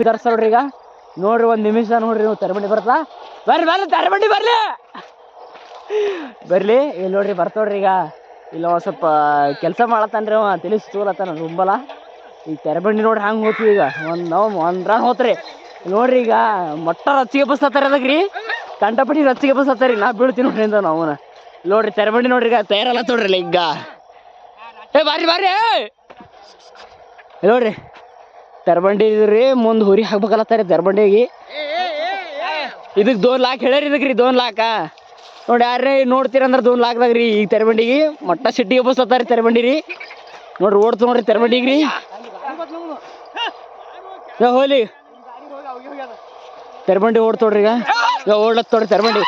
ತರ್ಸ ನೋಡ್ರಿ ಈಗ ನೋಡ್ರಿ 1 ನಿಮಿಷ ನೋಡ್ರಿ ನೀವು ತೆರಬಂಡಿ ಬರ್ತಾ ಬರ್ರಿ ತೆರಬಂಡಿ ಬರ್ಲಿ ಇಲ್ಲಿ ನೋಡ್ರಿ ಬರ್ತೋಡ್ರಿ ಈಗ ಇಲ್ಲ ಸ್ವಲ್ಪ ಕೆಲಸ ಮಾಡತ್ತಾನ್ರಿ ಅವ ತಲೆ ಸುತ್ತಲತ್ತಾನ ರುಂಬಲ ಈಗ ತೆರಬಂಡಿ ನೋಡ್ರಿ ಹಂಗೆ ಹೋಗ್ತೀವಿ ಈಗ ಒಂದ್ ರನ್ ಹೋತ್ರಿ ನೋಡ್ರಿ ಈಗ ಮೊಟ್ಟ ರಚ್ಚಿಗೆ ಬಸ್ತಾರ ಅದಕ್ರಿ ಕಂಟಪಟ್ಟಿ ರಚ್ಚಿಗೆ ಬಸ್ತಾರಿ ನಾ ಬೀಳ್ತೀನಿ ನೋಡ್ರಿ ಅಂತ ನಾವು ನೋಡ್ರಿ ತೆರಬಂಡಿ ನೋಡ್ರಿ ಈಗ ತಯಾರಲ್ಲ ತೋಡ್ರಿ ಈಗ ಬಾರಿ ನೋಡ್ರಿ ತೆರಬಂಡಿ ಇದ್ರಿ ಮುಂದೆ ಹುರಿ ಹಾಕ್ಬೇಕಲ್ಲತ್ತಾರಿ ತೆರಬಂಡಿಗೆ ಇದಕ್ಕೆ 2 ಲಾಕ್ ಹೇಳ್ಯಾರಿ ಇದಕ್ರಿ 2 ಲಾಕ ನೋಡಿ ಯಾರೇ ನೋಡ್ತೀರಂದ್ರೆ 2 ಲಾಕ್ದಾಗ ರೀ ಈಗ ತೆರಬಂಡಿಗೆ ಮೊಟ್ಟ ಸಿಟ್ಟಿಗೆ ಬಸ್ತಾರಿ ತೆರಬಂಡಿ ರೀ ನೋಡ್ರಿ ಓಡ್ತು ನೋಡ್ರಿ ತೆರಬಂಡಿಗೆ ರೀ ಹೋಲಿ ತೆರಬಂಡಿ ಓಡ್ತೋಡ್ರಿ ಈಗ ಓಡ್ಲತ್ತೋಡ್ರಿ ತೆರಬಂಡಿ